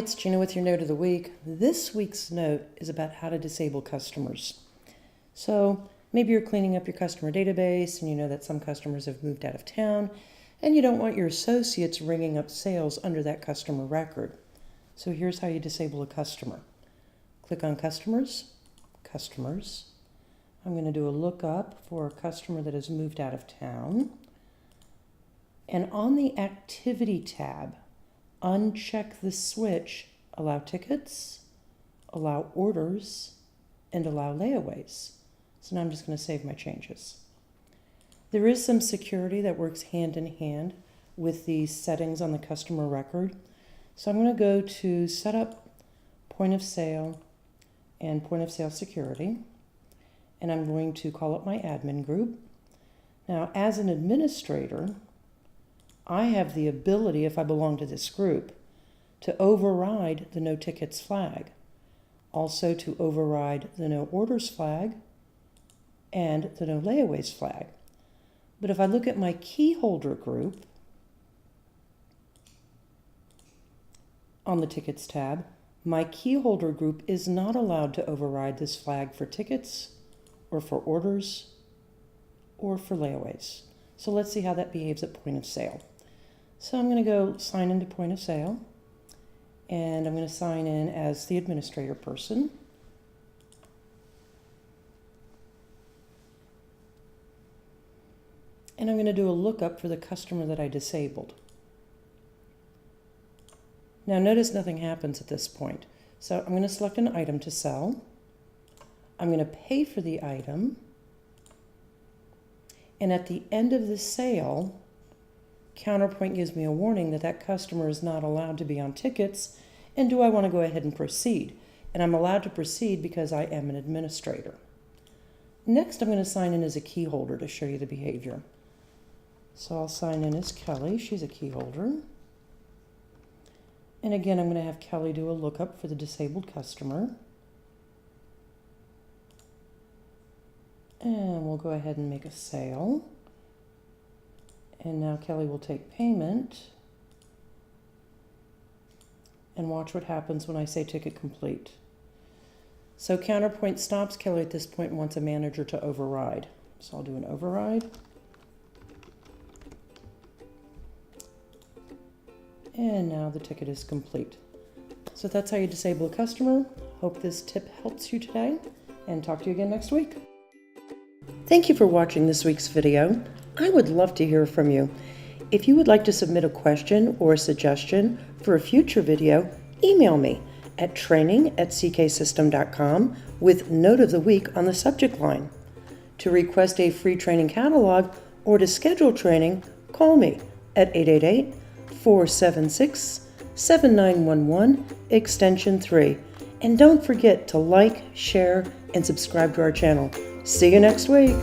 it's Gina with your note of the week. This week's note is about how to disable customers. So maybe you're cleaning up your customer database and you know that some customers have moved out of town and you don't want your associates ringing up sales under that customer record. So here's how you disable a customer. Click on Customers, Customers. I'm going to do a lookup for a customer that has moved out of town. And on the Activity tab, uncheck the switch, Allow Tickets, Allow Orders, and Allow Layaways. So now I'm just going to save my changes. There is some security that works hand in hand with the settings on the customer record. So I'm going to go to Setup, Point of Sale, and Point of Sale Security. And I'm going to call up my admin group. Now, as an administrator, I have the ability, if I belong to this group, to override the No Tickets flag, also to override the No Orders flag and the No Layaways flag. But if I look at my key holder group on the Tickets tab, my key holder group is not allowed to override this flag for tickets or for orders or for layaways. So let's see how that behaves at Point of Sale. So I'm going to go sign into Point of Sale, and I'm going to sign in as the administrator person. And I'm going to do a lookup for the customer that I disabled. Now notice nothing happens at this point. So I'm going to select an item to sell. I'm going to pay for the item. And at the end of the sale, Counterpoint gives me a warning that that customer is not allowed to be on tickets, and do I want to go ahead and proceed? And I'm allowed to proceed because I am an administrator. Next, I'm going to sign in as a key holder to show you the behavior. So I'll sign in as Kelly. She's a key holder. And again, I'm going to have Kelly do a lookup for the disabled customer. And we'll go ahead and make a sale. And now Kelly will take payment. And watch what happens when I say ticket complete. So Counterpoint stops Kelly at this point and wants a manager to override. So I'll do an override. And now the ticket is complete. So that's how you disable a customer. Hope this tip helps you today, and talk to you again next week. Thank you for watching this week's video. I would love to hear from you. If you would like to submit a question or a suggestion for a future video, email me at training@cksystem.com with Note of the Week on the subject line. To request a free training catalog or to schedule training, call me at 888-476-7911, extension 3. And don't forget to like, share, and subscribe to our channel. See you next week.